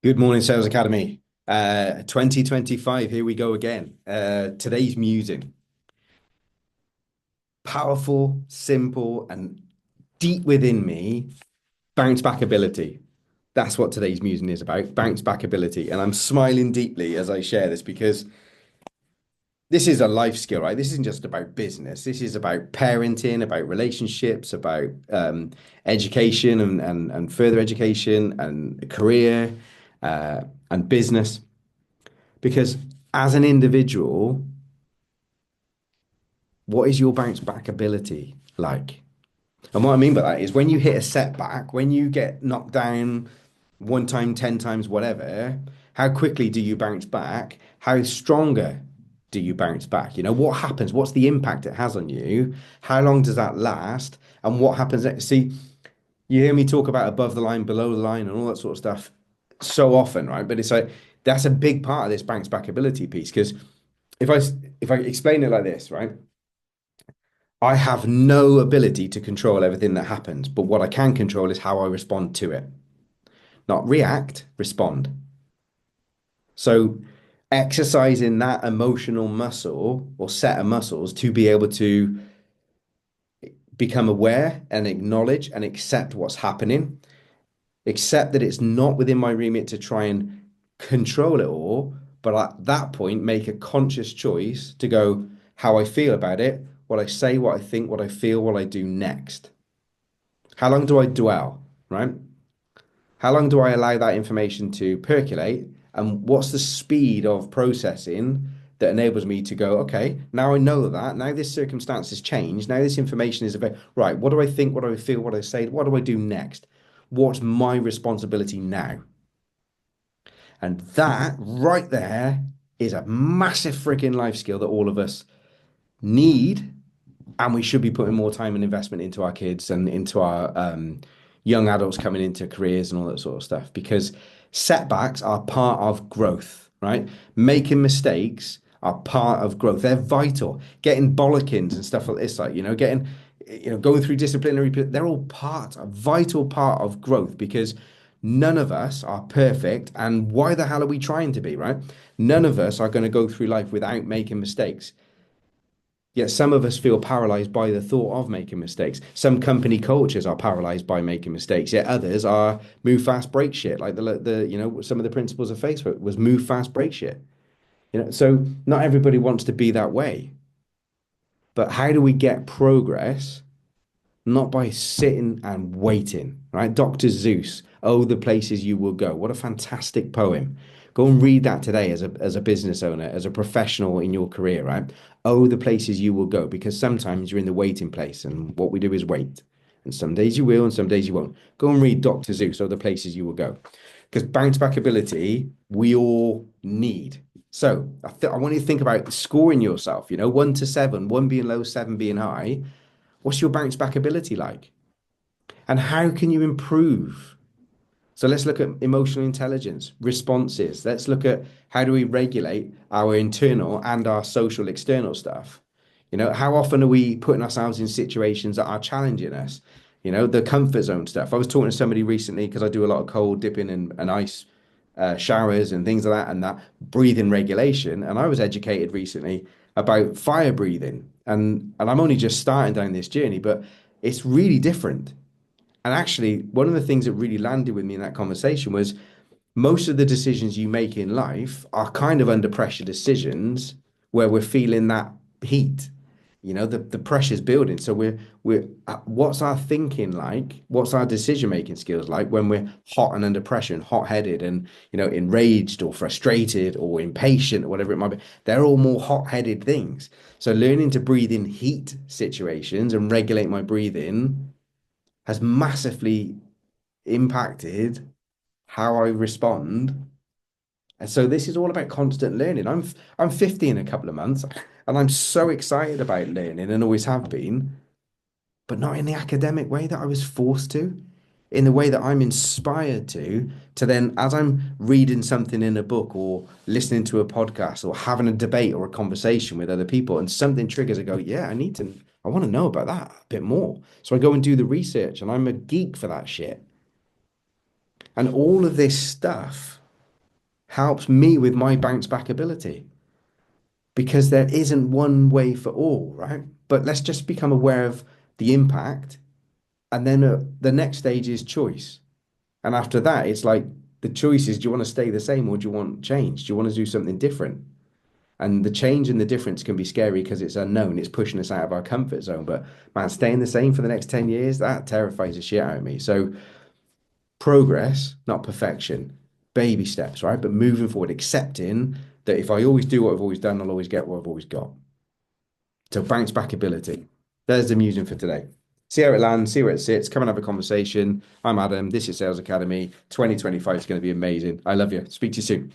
Good morning, Sales Academy. 2025, here we go again. Today's musing. Powerful, simple, and deep within me, bounce back ability. That's what today's musing is about, bounce back ability. And I'm smiling deeply as I share this because this is a life skill, right? This isn't just about business. This is about parenting, about relationships, about education and further education and career and business. Because as an individual, what is your bounce back ability like? And what I mean by that is when you hit a setback, when you get knocked down one time, 10 times, whatever, how quickly do you bounce back? How stronger do you bounce back? What happens? What's the impact it has on you? How long does that last? And what happens next? See, you hear me talk about above the line, below the line, and all that sort of stuff so often, right? But it's like that's a big part of this bounce back ability piece because if I if I explain it like this, right? I have no ability to control everything that happens, but what I can control is how I respond to it. Not react, respond. So exercising that emotional muscle or set of muscles to be able to become aware and acknowledge and accept what's happening, accept that it's not within my remit to try and control it all, but at that point, make a conscious choice to go how I feel about it, what I say, what I think, what I feel, what I do next. How long do I dwell, right? How long do I allow that information to percolate? And what's the speed of processing that enables me to go, okay, now I know that. Now this circumstance has changed. Now this information is available. Right. What do I think? What do I feel? What do I say? What do I do next? What's my responsibility now? And that right there is a massive freaking life skill that all of us need. And we should be putting more time and investment into our kids and into our young adults coming into careers and all that sort of stuff because setbacks are part of growth, right? Making mistakes are part of growth. They're vital. Getting bollockings and stuff like this, like, going through disciplinary, they're all a vital part of growth because none of us are perfect. And why the hell are we trying to be, right? None of us are going to go through life without making mistakes. Yet some of us feel paralyzed by the thought of making mistakes. Some company cultures are paralyzed by making mistakes. Yet others are move fast, break shit. Like some of the principles of Facebook was move fast, break shit. So not everybody wants to be that way. But how do we get progress? Not by sitting and waiting, right? Dr. Zeus, Oh, the Places You Will Go. What a fantastic poem. Go and read that today as a business owner, as a professional in your career, right? Oh, the places you will go, because sometimes you're in the waiting place, and what we do is wait. And some days you will, and some days you won't. Go and read Dr. Zeus, Oh, the Places You Will Go. Because bounce back ability, we all need. So I want you to think about scoring yourself, 1 to 7, one being low, seven being high. What's your bounce back ability like? And how can you improve? So let's look at emotional intelligence, responses. Let's look at how do we regulate our internal and our social external stuff. How often are we putting ourselves in situations that are challenging us? The comfort zone stuff. I was talking to somebody recently because I do a lot of cold dipping and ice showers and things like that, and that breathing regulation. And I was educated recently about fire breathing, and I'm only just starting down this journey, but it's really different. And actually, one of the things that really landed with me in that conversation was most of the decisions you make in life are kind of under pressure decisions where we're feeling that heat. The pressure's building. So what's our thinking like? What's our decision making skills like when we're hot and under pressure and hot headed and enraged or frustrated or impatient or whatever it might be? They're all more hot headed things. So learning to breathe in heat situations and regulate my breathing has massively impacted how I respond. And so this is all about constant learning. I'm 50 in a couple of months, and I'm so excited about learning and always have been, but not in the academic way that I was forced to, in the way that I'm inspired to then as I'm reading something in a book or listening to a podcast or having a debate or a conversation with other people and something triggers, I go, yeah, I want to know about that a bit more. So I go and do the research and I'm a geek for that shit. And all of this stuff. helps me with my bounce back ability because there isn't one way for all, right? But let's just become aware of the impact. And then the next stage is choice. And after that, it's like the choice is, do you want to stay the same or do you want change? Do you want to do something different? And the change and the difference can be scary because it's unknown. It's pushing us out of our comfort zone. But man, staying the same for the next 10 years, that terrifies the shit out of me. So progress, not perfection, baby steps, right? But moving forward, accepting that if I always do what I've always done, I'll always get what I've always got. So bounce back ability. There's the musing for today. See how it lands, see where it sits, come and have a conversation. I'm Adam. This is Sales Academy. 2025 is going to be amazing. I love you. Speak to you soon.